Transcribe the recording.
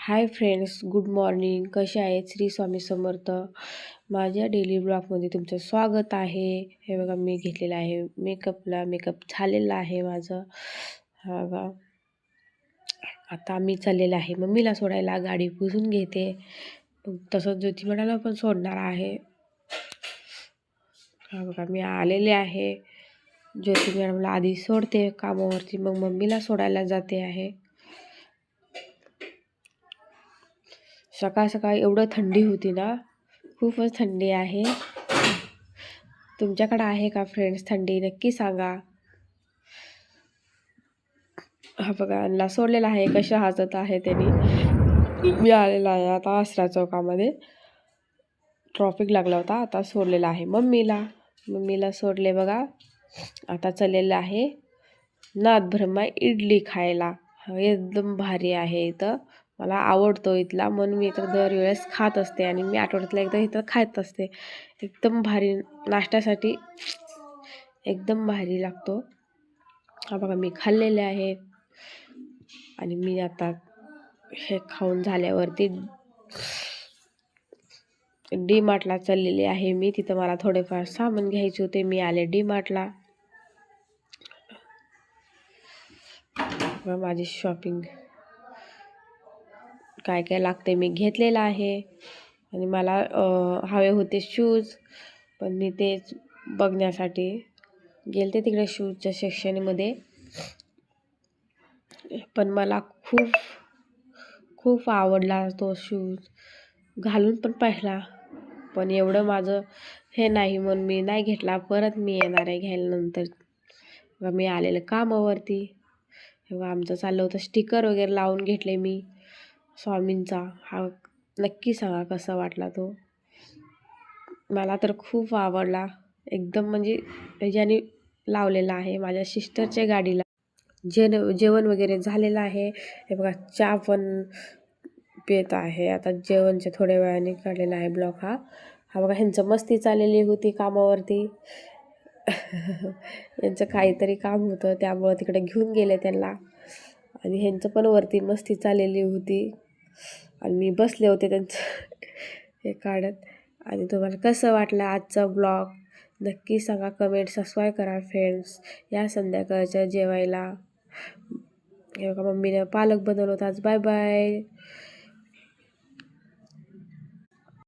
Hi friends, good morning. कसे आहेत? श्री स्वामी समर्थ. माझ्या डेली ब्लॉगमध्ये तुमचं स्वागत आहे. हे बघा, मी घेतलेला आहे मेकअप झालेला आहे माझं. हा बघा, आता मी चाललेलं आहे मम्मीला सोडायला. गाडी पुसून घेते. तसंच ज्योती मॅडमला पण सोडणार आहे. हा बघा, मी आलेले आहे. ज्योती मॅडमला आधी सोडते कामावरती, मग मम्मीला सोडायला जाते आहे. सकाळ सकाळ एवढं थंडी होती ना, खूपच थंडी आहे. तुमच्याकडे आहे का फ्रेंड्स थंडी? नक्की सांगा. हा बघा, यांना सोडलेला आहे. कशा हसत आहे त्यांनी. मी आलेला आहे आता आसरा चौकामध्ये. ट्रॉफिक लागला होता. आता सोडलेला आहे मम्मीला सोडले बघा. आता चाललेलं आहे नाथ ब्रह्मा इडली खायला. एकदम भारी आहे इथं. मला आवडतो इथला, म्हणून मी इथं दरवेळेस खात असते आणि मी आठवड्यातला एकदा इथं खात असते. एकदम भारी नाश्त्यासाठी एकदम भारी लागतो. हा बघा, मी खाल्लेले आहे आणि मी आता हे खाऊन झाल्यावरती डी मार्टला चाललेले आहे. मी तिथं मला थोडेफार सामान घ्यायचे होते. मी आले डी मार्टला. माझी शॉपिंग काय काय लागते मी घेतलेलं आहे. आणि मला हवे होते शूज, पण मी तेच बघण्यासाठी गेलते तिकडे शूजच्या सेक्शनमध्ये. पण मला खूप आवडला तो शूज. घालून पण पाहिला, पण एवढं माझं हे नाही म्हणून मी नाही घेतला. परत मी येणार आहे घ्यायला नंतर. मी आलेलं कामावरती. तेव्हा आमचं चाललं होतं स्टिकर वगैरे लावून घेतले मी स्वामींचा. हा नक्की सांगा कसा वाटला तो. मला तर खूप आवडला एकदम. म्हणजे त्याच्याने लावलेला आहे माझ्या सिस्टरच्या गाडीला. जेवण वगैरे झालेलं आहे. हे बघा, चहा पण पित आहे. आता जेवणच्या थोड्या वेळाने काढलेला आहे ब्लॉग हा. बघा, ह्यांचं मस्ती चाललेली होती कामावरती. यांचं काहीतरी काम होतं, त्यामुळं तिकडे घेऊन गेले त्यांना. आणि ह्यांचं पण वरती मस्ती चाललेली होती आणि मी बसले होते त्यांचं हे काढत. आणि तुम्हाला कसं वाटलं आजचा ब्लॉग नक्की सांगा. कमेंट, सबस्क्राईब करा फ्रेंड्स. या संध्याकाळच्या जेवायला. हे बघा, मम्मीने पालक बनवलं होतं आज. Bye bye.